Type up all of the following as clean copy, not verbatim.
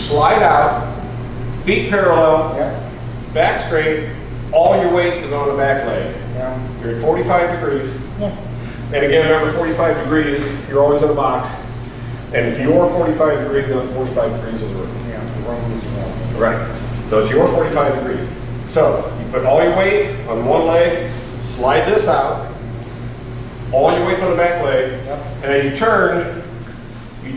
slide out, feet parallel, Yeah. back straight, all your weight is on the back leg. Yeah. You're at 45 degrees. Yeah. And again, remember 45 degrees, you're always in a box. And your 45 degrees, not 45 degrees of the room. Yeah. The room is wrong. Right. So it's your 45 degrees. So you put all your weight on one leg, slide this out, all your weight's on the back leg, Yep. and then you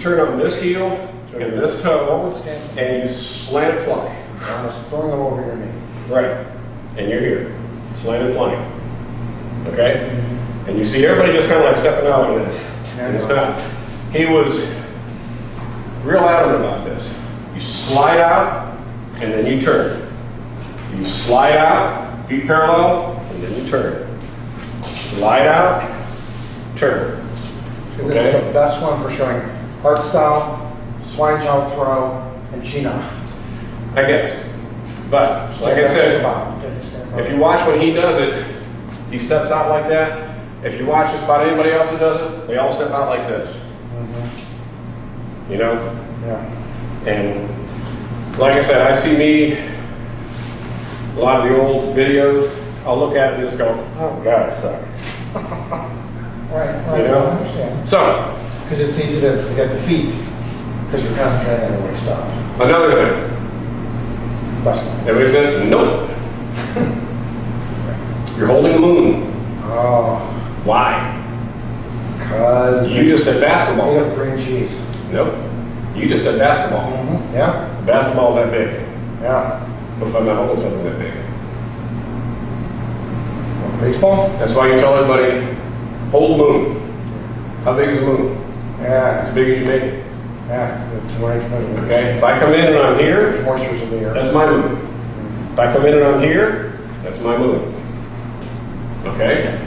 turn on this heel and this toe, Forward stand. and you slant it fly. Almost throwing them over your knee. Right. And you're here, slanted flying. Okay? And you see everybody just kind of like stepping out on this. And it's not. He was real adamant about this. You slide out, and then you turn. You slide out, feet parallel, and then you turn. Slide out, turn. So this is the best one for showing hard style, swine chow throw, and china. I guess. But, like I said, if you watch when he does it, he steps out like that. If you watch just about anybody else who does it, they all step out like this. You know? Yeah. And like I said, I see me, a lot of the old videos, I'll look at it and just go, oh God, I suck. Right. You know? I understand. So, Because it's easy to forget the feet because you're concentrating on the waist up. another thing. Best. Everybody says, nope. You're holding the moon. Oh, Why? because You just said basketball. made of green cheese. Nope. You just said basketball. Yeah. Basketball's that big. Yeah. What if I'm not holding something that big? Well, baseball? That's why you tell everybody, hold the moon. How big is the moon? Yeah. As big as you make it. Yeah. That's where it's measured. Okay? If I come in and I'm here, There's moisture in the air. that's my moon. If I come in and I'm here, that's my moon. Okay?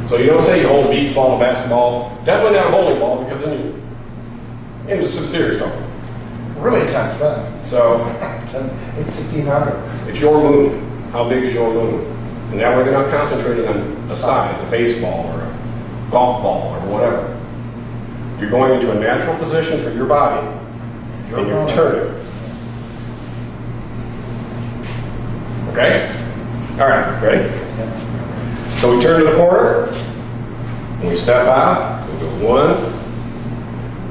So you don't say you hold a beach ball, a basketball, definitely not a bowling ball, because then you into some serious trouble. Really intense then. So It's 1600. it's your moon. How big is your moon? And that way they're not concentrating on a size, a baseball or a golf ball or whatever. If you're going into a natural position for your body, and you're turning. Okay? All right, ready? So we turn to the corner, and we step out, we go one,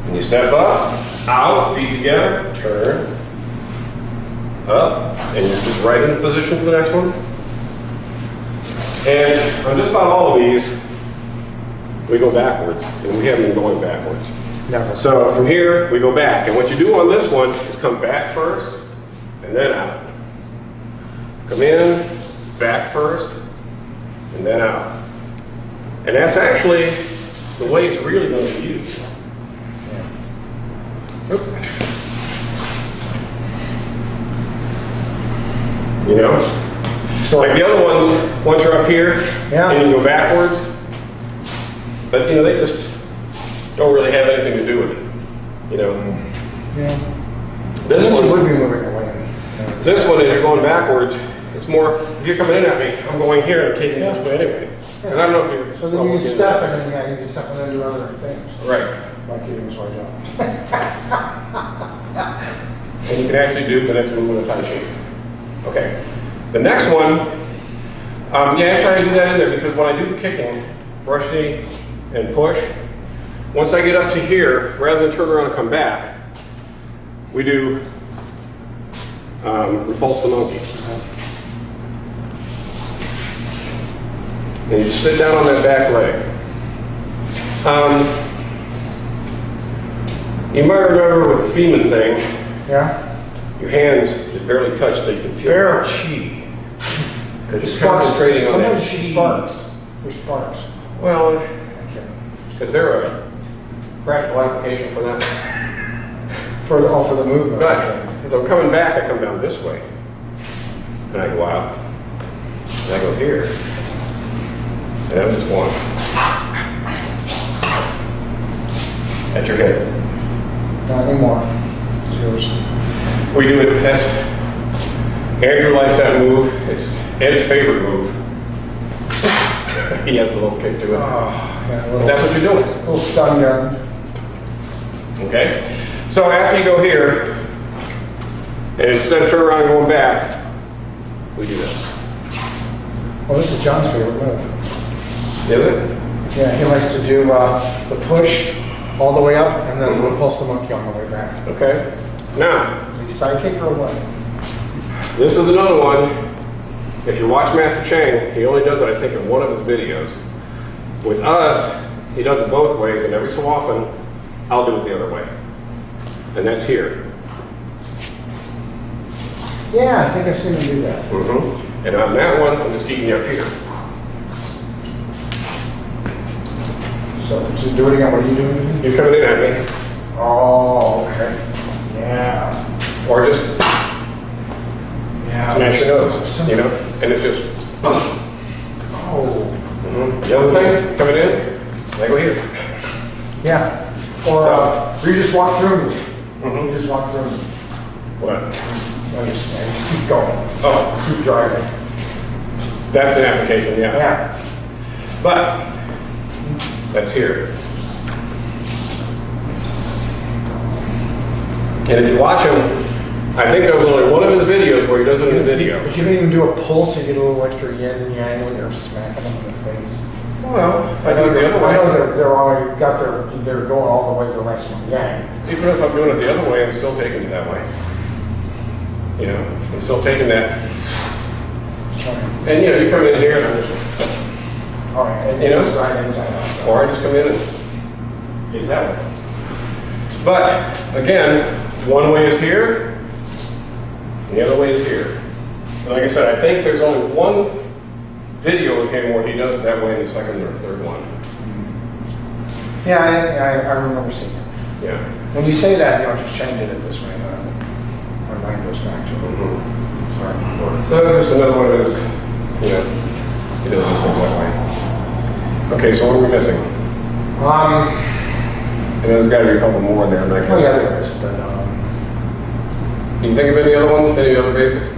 and you step up, out, feet together, turn, up, and you're just right into position for the next one. And on just about all of these, we go backwards, and we haven't been going backwards. Never. So from here, we go back, and what you do on this one is come back first, and then out. Come in, back first, and then out. And that's actually the way it's really going to be used. You know? So like the other ones, once you're up here, Yeah. and you go backwards, but you know, they just don't really have anything to do with it. You know? Yeah. This one would be moving away. This one, as you're going backwards, it's more, if you're coming in at me, I'm going here and taking this way anyway. And I don't know if you're... So then you can step and then, yeah, you can step and then do other things. Right. Like keeping this way down. And you can actually do the next move with a tight shape. Okay. The next one, yeah, actually I do that in there because when I do the kicking, brush knee and push, once I get up to here, rather than turn around and come back, we do repulse the monkey. And you sit down on that back leg. You might remember with the Feeman thing, Yeah? your hands just barely touch so you can feel Barely. chi. Because you're Sparks. concentrating on that Sometimes she chi. sparks. There's sparks. Well, Okay. is there a practical application for that? For the movement. Right. As I'm coming back, I come down this way. And I go out. And I go here. And I'm just going. At your head. Not anymore. It's yours. We do it, that's, Andrew likes that move. It's Ed's favorite move. He has a little kick to it. Oh, yeah, But that's what you're doing. a little stun gun. Okay? So after you go here, And instead of turning around and going back, we do this. Well, this is John's favorite move. Is it? Yeah, he likes to do the push all the way up and then repulse the monkey on the way back. Okay. Now, Is he sidekick or what? this is another one. If you watch Master Chang, he only does it, I think, in one of his videos. With us, he does it both ways, and every so often, I'll do it the other way. And that's here. Yeah, I think I've seen him do that. And on that one, I'm just keeping you up here. So to do it again, what are you doing? You're coming in at me. Oh, okay. Yeah. Or just Yeah. smash your nose, you know? And it's just, Oh. the other thing, coming in, I go here. Yeah. Or you just walk through me. Mhm. You just walk through me. What? I just keep going. Oh, Keep driving. that's an application, yeah. Yeah. But, that's here. And if you watch him, I think there was only one of his videos where he does it in the video. But you can even do a pull so you get a little extra yin and yang when you're smacking them in the face. Well, if I do it the other I know way, they're going all the way direction of yang. even if I'm doing it the other way, I'm still taking it that way. You know, I'm still taking that. And you know, you come in here and I'm just, All right, and You know? inside, outside. or I just come in and get it that way. But again, one way is here, and the other way is here. And like I said, I think there's only one video of him where he does it that way in the second or third one. Yeah, I remember seeing it. Yeah. When you say that, you know, just change it this way. My mind goes back to it. Sorry. So this is another one of his, you know, he does those things that way. Okay, so what are we missing? And there's got to be a couple more in there. I'm not Oh yeah, there is, but Can you think of any other ones? Any other basics?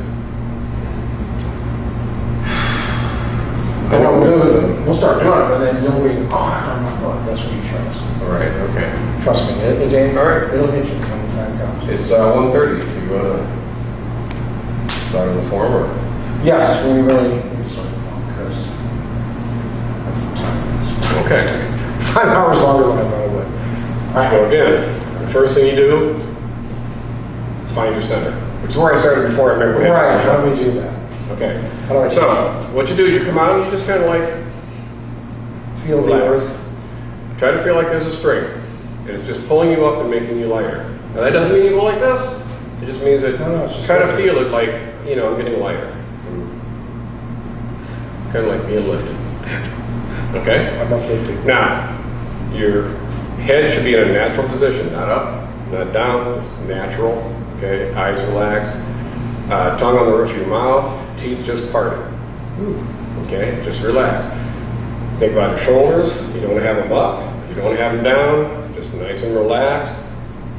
I know we'll start doing it, but then you'll be, oh, I remember. That's what you trust. All right, okay. Trust me, it ain't. All right. It'll hit you when the time comes. It's 1:30. Do you want to start on the form or? Yes, we really start because Okay. 5 hours longer than I thought it would. So again, the first thing you do is find your center, which is where I started before. I remember. Right, how do we do that? Okay. How do I So what you do is you come out and you just kind of like feel the relax. earth? Try to feel like there's a string. And it's just pulling you up and making you lighter. Now that doesn't mean you go like this. It just means that No, it's just try to like- feel it like, you know, I'm getting lighter. Kind of like being lifted. Okay? I'm okay too. Now, your head should be in a natural position, not up, not down. It's natural. Okay? Eyes relaxed. Tongue on the roof of your mouth. Teeth just parted. Okay? Just relax. Think about your shoulders. You don't want to have them up. You don't want to have them down. Just nice and relaxed.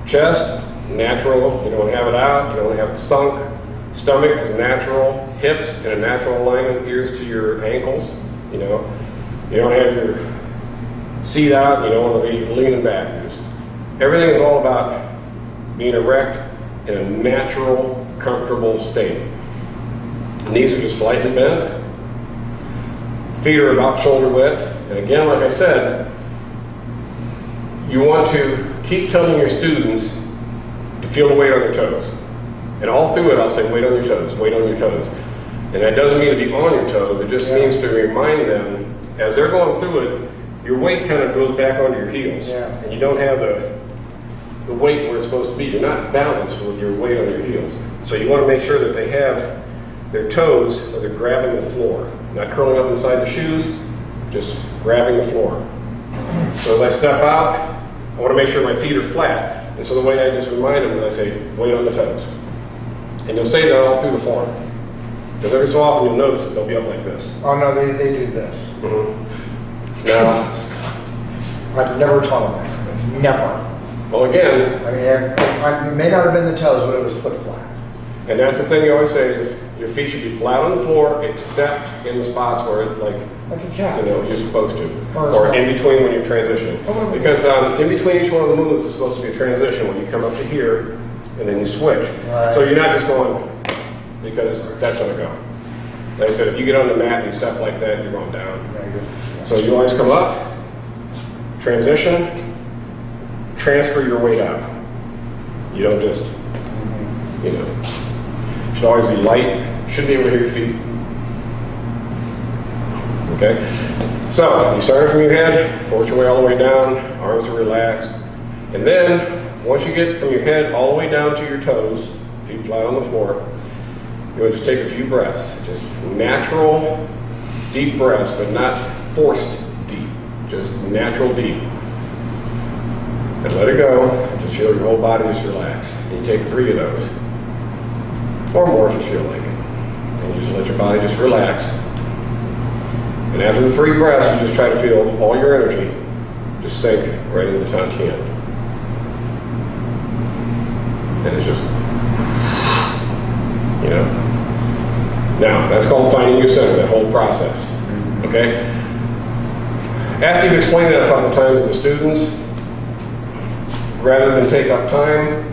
Chest, natural. You don't want to have it out. You don't want to have it sunk. Stomach is natural. Hips in a natural alignment. Ears to your ankles. You know. You don't have your seat out. You don't want to be leaning back. Everything is all about being erect in a natural, comfortable state. Knees are just slightly bent. Feet are about shoulder width. And again, like I said, you want to keep telling your students to feel the weight on their toes. And all through it, I'll say, weight on your toes, weight on your toes. And that doesn't mean to be on your toes. It just means to remind them, as they're going through it, your weight kind of goes back onto your heels. Yeah. And you don't have the weight where it's supposed to be. You're not balanced with your weight on your heels. So you want to make sure that they have their toes, or they're grabbing the floor. Not curling up inside the shoes, just grabbing the floor. So as I step out, I want to make sure my feet are flat. And so the way I just remind them, I say, weight on the toes. And you'll say that all through the form. Because every so often you'll notice that they'll be up like this. Oh no, they do this. Now, I've never taught them that. Never. well again, I mean, it may not have been the toes, but it was foot flat. and that's the thing you always say is, your feet should be flat on the floor, except in the spots where it's like, Like a cat. you know, you're supposed to. Or Or in between when you're transitioning. Oh, Because in between each one of the moves is supposed to be a transition. When you come up to here, and then you switch. Right. So you're not just going, because that's gonna go. Like I said, if you get on the mat and you step like that, you're going down. So you always come up, transition, transfer your weight up. You don't just, you know, should always be light, should be able to hear your feet. Okay? So, you start from your head, work your way all the way down, arms are relaxed. And then, once you get from your head all the way down to your toes, feet flat on the floor, you want to just take a few breaths. Just natural, deep breaths, but not forced deep. Just natural deep. And let it go. Just feel your whole body just relax. And you take 3 of those. Or more if you feel like it. And you just let your body just relax. And after the 3 breaths, you just try to feel all your energy just sink right into the Tantian. And it's just, you know. Now, that's called finding your center, that whole process. Okay? After you've explained that a couple times to the students, rather than take up time,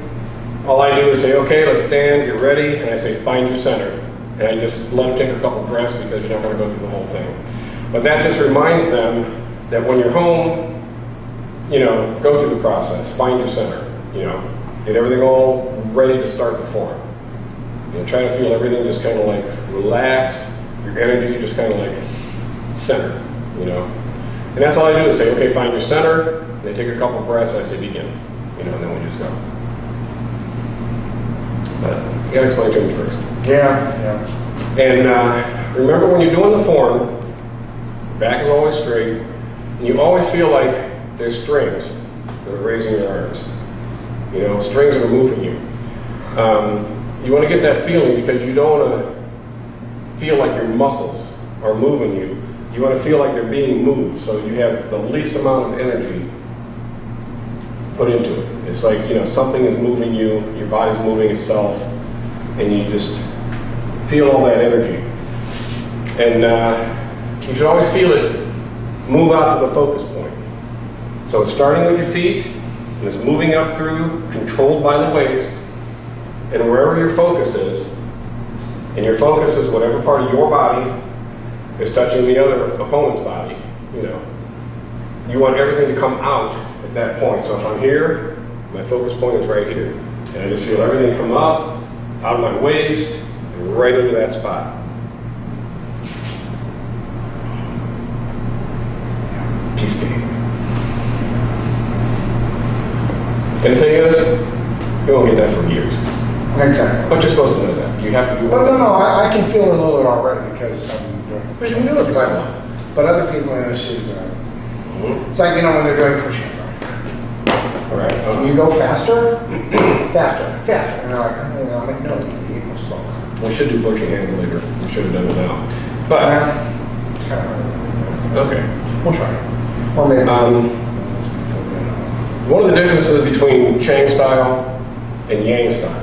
all I do is say, okay, let's stand, get ready, and I say, find your center. And I just let them take a couple breaths because you're not going to go through the whole thing. But that just reminds them that when you're home, you know, go through the process, find your center, you know, get everything all ready to start the form. You know, try to feel everything just kind of like relaxed, your energy just kind of like centered, you know. And that's all I do is say, okay, find your center. They take a couple breaths and I say, begin, you know, and then we just go. But you gotta explain to me first. Yeah. And remember when you're doing the form, your back is always straight, and you always feel like there's strings that are raising your arms. You know, strings that are moving you. You want to get that feeling because you don't want to feel like your muscles are moving you. You want to feel like they're being moved, so you have the least amount of energy put into it. It's like, you know, something is moving you, your body's moving itself, and you just feel all that energy. And you should always feel it move out to the focus point. So it's starting with your feet, and it's moving up through, controlled by the waist, and wherever your focus is, and your focus is whatever part of your body is touching the other opponent's body, you know, you want everything to come out at that point. So if I'm here, my focus point is right here. And I just feel everything come up, out of my waist, and right into that spot. Peace game. And the thing is, you won't get that for years. Exactly. But you're supposed to know that. You have to do But no, I can feel it a little bit already because I'm doing it. But you've been doing it for so long. But other people in the city do it. It's like, you know, when they're doing push-ups. All right. Can you go faster? Faster. And they're like, oh, I'm like, no, you go slower. We should do pushing hand later. We should have done it now. But, It's kind of, okay. we'll try it. Or maybe. One of the differences between Chang style and Yang style.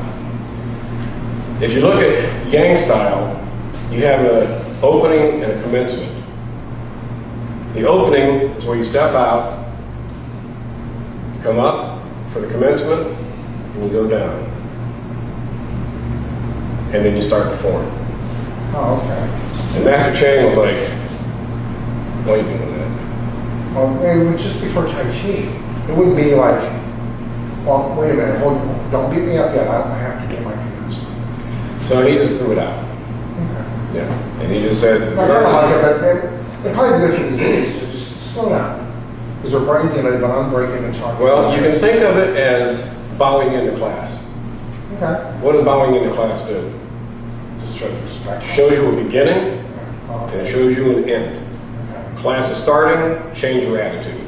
If you look at Yang style, you have an opening and a commencement. The opening is where you step out, you come up for the commencement, and you go down. And then you start the form. Oh, okay. And Master Chang was like, why are you doing that? Well, it would just be for Tai Chi. It wouldn't be like, well, wait a minute, don't beat me up yet. I have to do my commencement. So he just threw it out. Okay. Yeah. And he just said, I kind of like it, but it'd probably be good for the cities to just slow down. Because their brains, you know, they've been unbreaking and talking. well, you can think of it as bowing into class. Okay. What does bowing into class do? Just shows respect. It shows you a beginning, Oh, and it shows you an end. okay. Class is starting, change your attitude.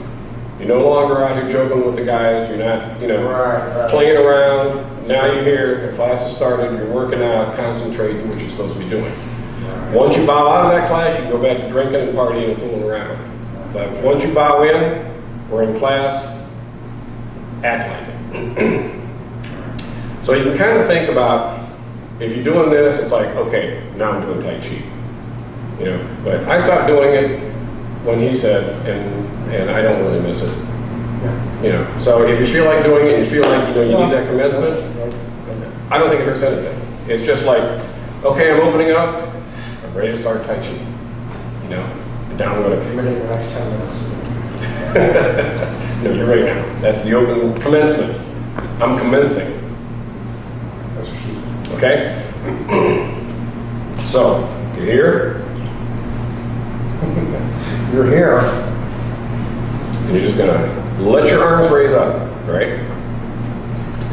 You're no longer out here joking with the guys, you're not, you know, Right. playing around. Now you're here, the class is started, you're working out, concentrate on what you're supposed to be doing. Right. Once you bow out of that class, you can go back to drinking and partying and fooling around. But once you bow in, we're in class, act like it. So you can kind of think about, if you're doing this, it's like, okay, now I'm doing Tai Chi. You know, but I stopped doing it when he said, and I don't really miss it. Yeah. You know, so if you feel like doing it, and you feel like, you know, you need that commencement, I don't think it hurts anything. It's just like, okay, I'm opening up, I'm ready to start Tai Chi. You know, and now I'm going to Committing the next 10 minutes. No, you're right now. That's the open commencement. I'm commencing. That's what she said. Okay? So, you're here, You're here. and you're just gonna let your arms raise up, right?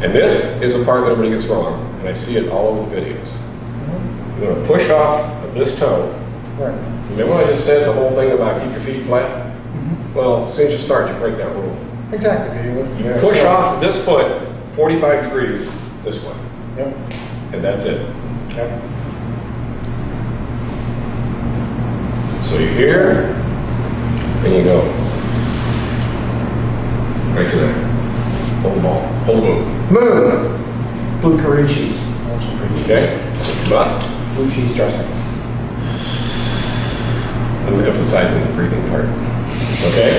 And this is the part that everybody gets wrong, and I see it all over the videos. You're gonna push off of this toe. Right. Remember what I just said, the whole thing about keep your feet flat? Well, as soon as you start, you break that rule. Exactly. You push off this foot 45 degrees this way, Yep. and that's it. Yep. So you're here, and you go right to there. Hold the ball. Hold the move. Moon. Blue Karishis. Okay? Come up. Blue cheese dressing. I'm emphasizing the breathing part. Okay?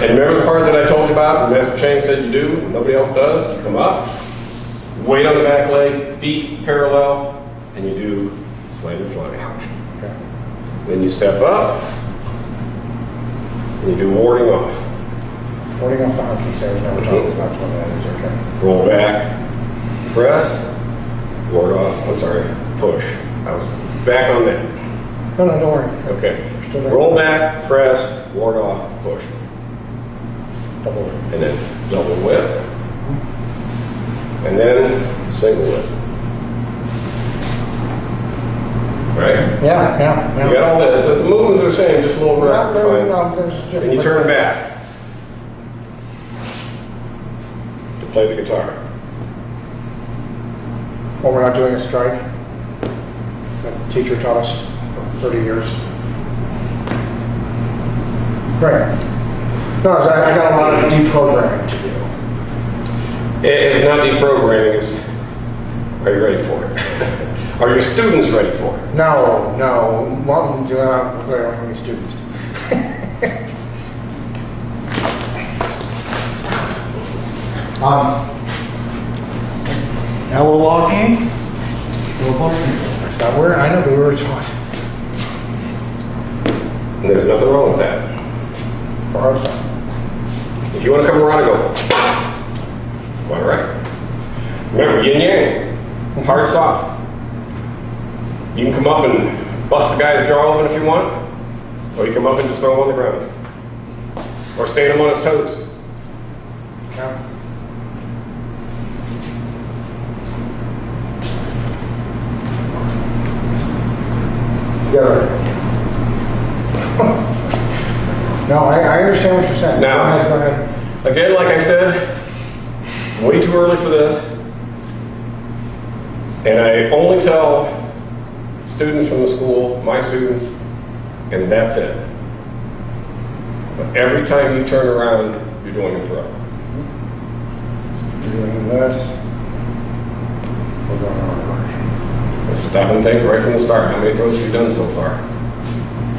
And remember the part that I told you about, the Master Chang said you do, nobody else does? You come up, weight on the back leg, feet parallel, and you do slanted flying. Okay. Then you step up, and you do warding off. Warding off the hunky says now we're talking about what that is. Okay. Roll back, press, ward off, I'm sorry, push. I was back on that. No, no, don't worry. Okay. Still there. Roll back, press, ward off, push. Double. And then double whip. And then single whip. Right? Yeah, yeah. You got all this. So the movements are the same, just a little No, refined. no, there's a different. And you turn back to play the guitar. Well, we're not doing a strike. The teacher taught us for 30 years. Right. No, I got a lot of deprogramming to do. It's not deprogramming, it's, are you ready for it? Are your students ready for it? No, no. Well, we don't have any students. Now we're walking. We're walking. That's not where I know, but we were taught. And there's nothing wrong with that. For our time. If you want to come around and go, quite right. Remember, yin yang, hard soft. You can come up and bust the guy's jaw open if you want, or you come up and just throw him on the ground, or stand him on his toes. Yeah. Together. No, I understand what you're saying. Now, Go ahead. Again, like I said, way too early for this, and I only tell students from the school, my students, and that's it. But every time you turn around, you're doing a throw. You're doing this. We're going on. Let's stop and think right from the start. How many throws have you done so far?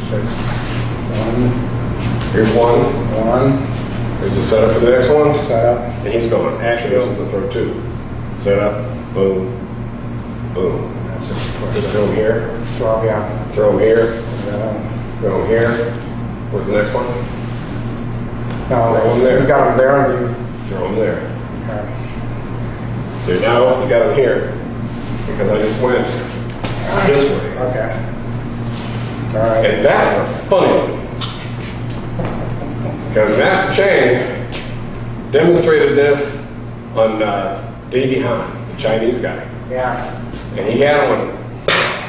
6. 1. Here's one. 1. There's a setup for the next one. Set up. And he's going. Actually, this is the throw two. Set up, boom, boom. That's just Just throw him here, Throw, yeah. throw him here, Yeah. throw him here. Where's the next one? No, Throw 'em there. you got them there and you. Throw him there. Okay. So now you got him here because I just went this way. Okay. All right. And that's a funny one. Because Master Chang demonstrated this on Davey Han, the Chinese guy. Yeah. And he had him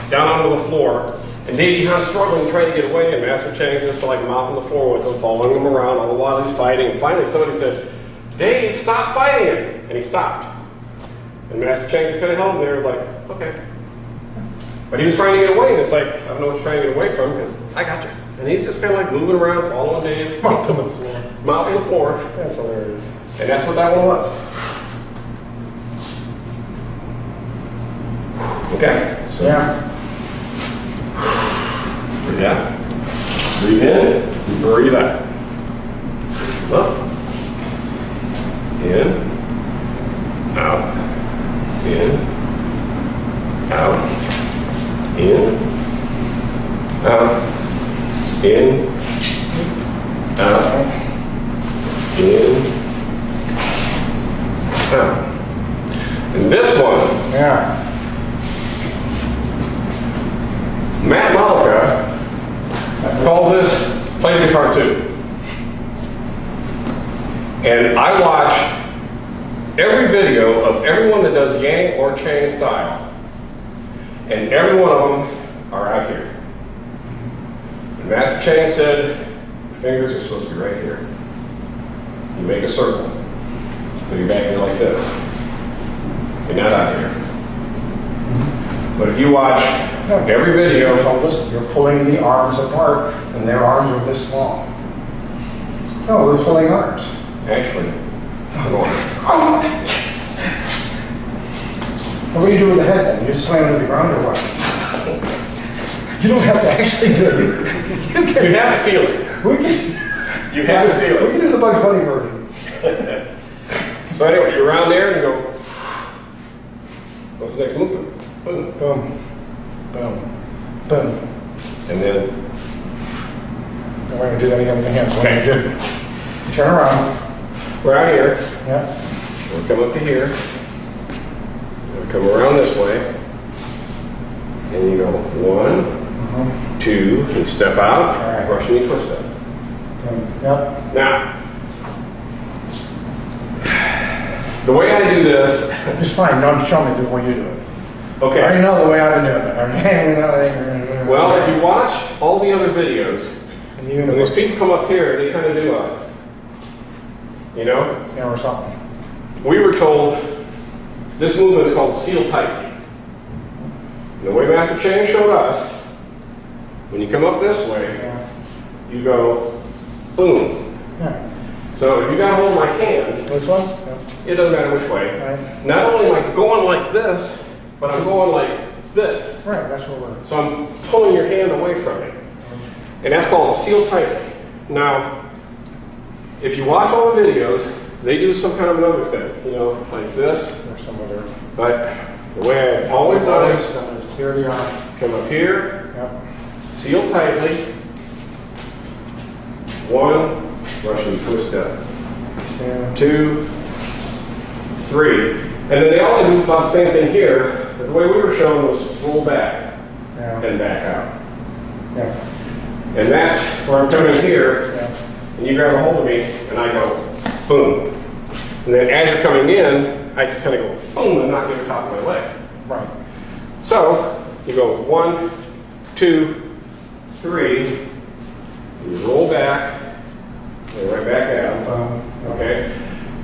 down onto the floor. And Davey Han's struggling, trying to get away, and Master Chang just like mopping the floor with him, following him around all the while he's fighting. And finally somebody said, "Dave, stop fighting him!" And he stopped. And Master Chang just kind of held him there. He was like, "Okay." But he was trying to get away, and it's like, I don't know what you're trying to get away from, because I got you. And he's just kind of like moving around, following Dave. Mopping the floor. Mopping the floor. That's hilarious. And that's what that one was. Okay? So Yeah. breathe out. Breathe in, breathe out. Up. in, out, in, out, in, out, in, out, in, out. And this one, Yeah. Matt Malika calls this play the guitar too. And I watch every video of everyone that does yang or chain style. And every one of them are out here. And Master Chang said, the fingers are supposed to be right here. You make a circle. Put your back in like this. You're not out here. But if you watch every video, You're pulling the arms apart, and their arms are this long. No, they're pulling arms. actually, come on. What do you do with the head then? You just slam it to the ground or what? You don't have to actually do it. You have to feel it. We can, You have to feel we it. can do the Bugs Bunny version. So anyway, you're around there and you go, what's the next movement? Boom. Boom, boom, boom. And then, I'm going to do that again with the hands. What do you do? Turn around. we're out here. Yeah. We'll come up to here. We'll come around this way. And you go 1, 2, and step out, Alright. brush knee, twist up. Yep. Now, the way I do this, It's fine. Don't show me the way you do it. I already okay, know the way I do it. well, if you watch all the other videos, And the when universe. these people come up here, they kind of do a, you know, Yeah, or something. we were told this movement is called seal tightly. And the way Master Chang showed us, when you come up this way, Yeah. you go boom. Yeah. So if you got a hold of my hand, This one? Yeah. it doesn't matter which way. Right. Not only am I going like this, but I'm going like this. Right, that's what we're. So I'm pulling your hand away from me. And that's called seal tightly. Now, if you watch all the videos, they do some kind of another thing, you know, like this. Or some other. But the way I've always done it, Clear the arm. come up here, Yep. seal tightly. 1, Russian twist up. 2, 3. And then they also do about the same thing here. But the way we were shown was roll back Yeah. and back out. Yeah. And that's where I'm coming here, Yeah. and you grab a hold of me, and I go, boom. And then as you're coming in, I just kind of go, boom, and knock you on the top of my leg. Right. So, you go 1, 2, 3, and you roll back, and right back out, okay?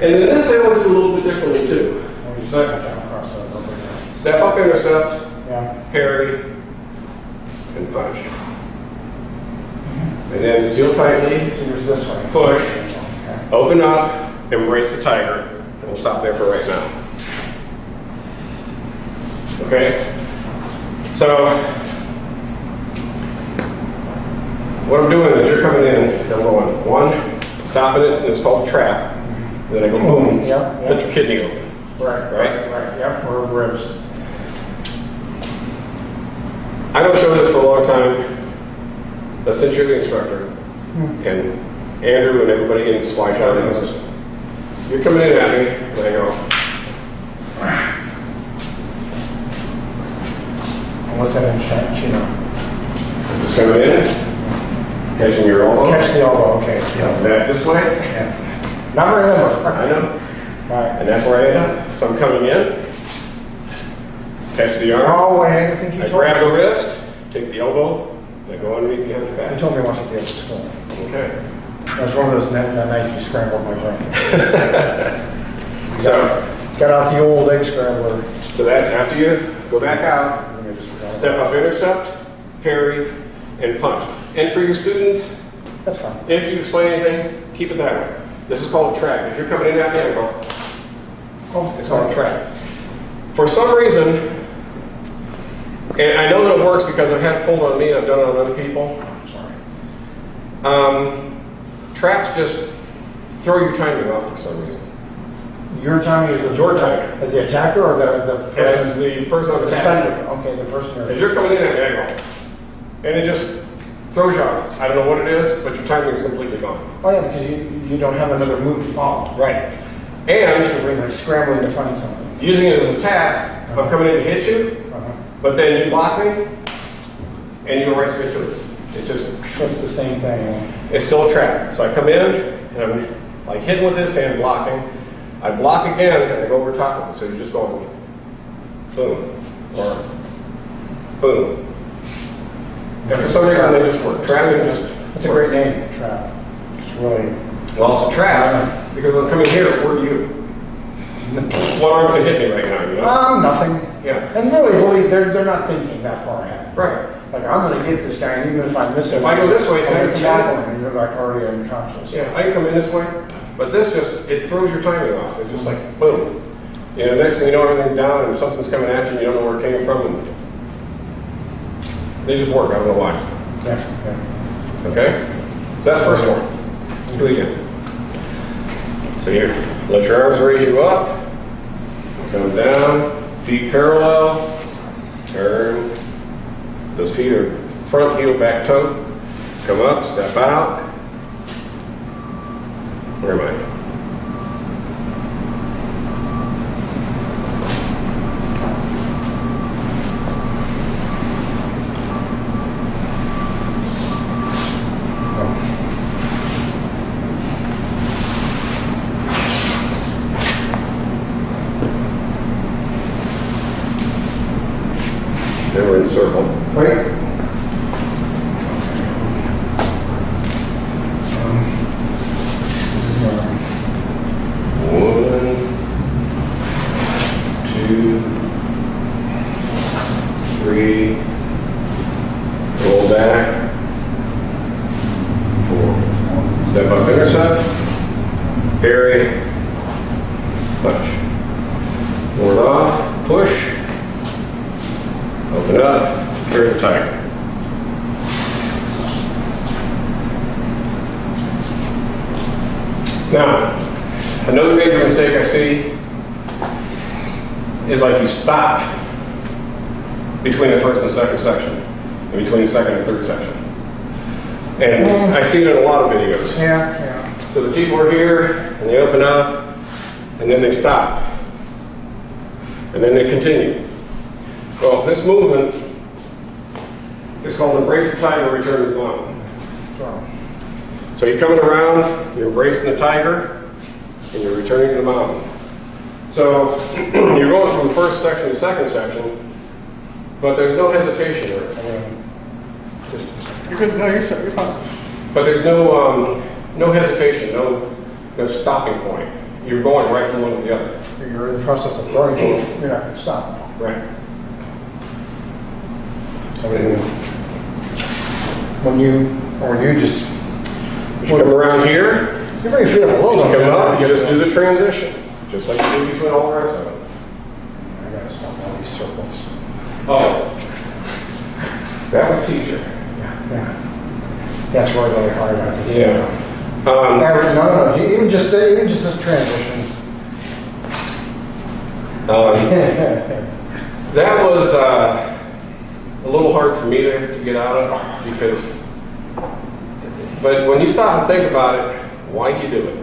And then this I always do a little bit differently too. When you set it down across that over there. Step up, intercept, Yeah. parry, and punch. And then seal tightly, Fingers this way. push, Okay. open up, embrace the tiger, and we'll stop there for right now. Okay? So, what I'm doing is you're coming in, I'm going 1, stopping it, and it's called trap. And then I go boom, Yeah, yeah. put your kidney open. Right, Right? right. Yep, or ribs. I don't show this for a long time, but since you're the instructor, and Andrew and everybody in Sly Shot knows, you're coming in at me, and I go, And what's that in Chino? just coming in, catching your elbow, Catch the elbow, okay. back this way, Yeah. Not very limber. I know, Right. and that's where I end up. So I'm coming in, catch the arm, Oh, wait, I think you I told me. grab the wrist, take the elbow, and I go underneath behind the You back. told me once at the end of school. Okay. That was one of those that night you scrambled my brain. So, Got out the old egg scrambler. so that's after you go back out, I just forgot about step up, intercept, parry, and punch. And for your students, it. That's fine. if you explain anything, keep it that way. This is called a trap. If you're coming in at me, I go, Oh, it's called a trap. For some reason, and I know that it works because I've had it pulled on me and I've done it on other people, Sorry. traps just throw your timing off for some reason. Your timing is Your timing. as the attacker or the As person? the person on the Defender. defender. Okay, the person. As you're coming in at an angle, and it just throws you off. I don't know what it is, but your timing is completely gone. Oh yeah, because you don't have another move to follow. Right. And Everybody's like scrambling to find something. using it as an attack, I'm coming in to hit you, Uh-huh. but then you block me, and you go right straight through it. It just, So it's the same thing. it's still a trap. So I come in, and I'm like hitting with this and blocking. I block again, and I go over top of it. So you're just going boom, or boom. And for some reason, they just work. Trapping just It's a great name, trap. It's really. Well, it's a trap, because I'm coming here for you. What arm can hit me right now, you know? Nothing. Yeah. And really, they're not thinking that far ahead. Right. Like, I'm gonna get this guy, and even if I miss him. If I go this way, I'm say gonna it's tackle bad. him, and you're like already unconscious. Yeah, I can come in this way, but this just, it throws your timing off. It's just like, boom. You know, next thing you know, everything's down and something's coming at you and you don't know where it came from. And they just work, I don't know why. Yeah. Okay? So that's the first one. Let's do it again. So here, let your arms raise you up. Come down, feet parallel. Turn. Those feet are front heel, back toe. Come up, step out. Where am I? Then we're in circle. Wait. One, two, three, roll back, four. Step up, intercept, parry, punch. Ward off, push, open up, carry the tiger. Now, another major mistake I see is like you stop between the first and second section, and between the second and third section. And I see it in a lot of videos. Yeah. So the people are here, and they open up, and then they stop. And then they continue. Well, this movement is called embrace the tiger, return to the mountain. So you're coming around, you're embracing the tiger, and you're returning to the mountain. So you're going from first section to second section, but there's no hesitation or You're good. No, you're fine. but there's no no hesitation, no stopping point. You're going right from one to the other. You're in the process of throwing, you're not gonna stop. Right. When you just, You come around here, you may feel a you little. come up, you just do the transition, just like you do between all the rest of them. I gotta stop all these circles. Oh, that was teacher. Yeah. That's really hard. I can see Yeah. now. No, even just this transition. That was a little hard for me to get out of because, but when you stop and think about it, why do you do it?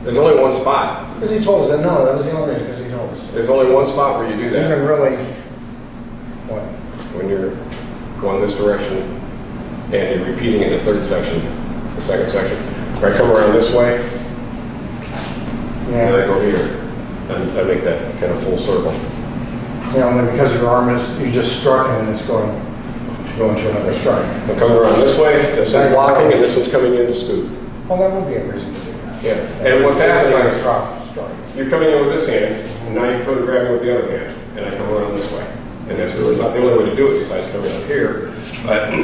There's only one spot. Because he told us that, no, that was the only reason, because he told us. There's only one spot where you do You that. can really, what? When you're going this direction and you're repeating in the third section, the second section. If I come around this way, and I Yeah. go here, and I make that kind of full circle. Yeah, only because your arm is, you just struck and it's going to another strike. I'm coming around this way, this is blocking, and this one's coming in to scoop. Well, that would be a reason to do that. Yeah, and what's happening is Strike. you're coming in with this hand, and now you're coming grabbing with the other hand, and I come around this way. And that's really not the only way to do it besides coming up here, but I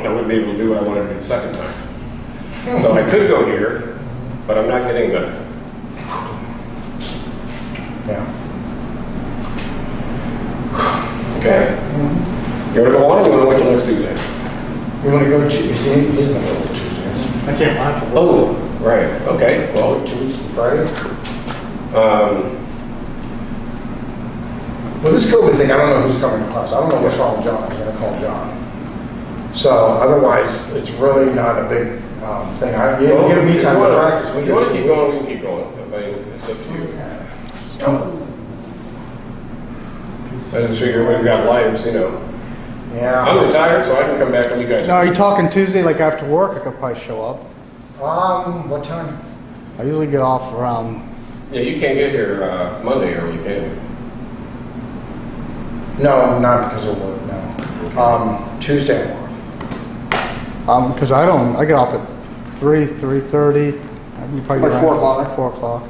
wouldn't be able to do what I wanted to do the second time. So I could go here, but I'm not getting the, Yeah. okay? You want to go on, or you want to wait till next Tuesday? You want to go to, you see, he's not going to Tuesdays. I can't lie. Oh, right, okay, well, 2 weeks from Friday? Well, this COVID thing, I don't know who's coming to class. I don't know what's wrong with John. I'm gonna call John. So otherwise, it's really not a big thing. You give me time to practice. If you want to keep going, we can keep going. I mean, it's up to you. I just figure we've got lives, you know. Yeah. I'm retired, so I can come back when you guys. Now, are you talking Tuesday, like after work? I could probably show up. What time? I usually get off around. Yeah, you can't get here Monday, or you can. No, not because of work, no. Tuesday I'm off. Because I get off at 3:30. You probably Like get 4 around o'clock. 4 o'clock.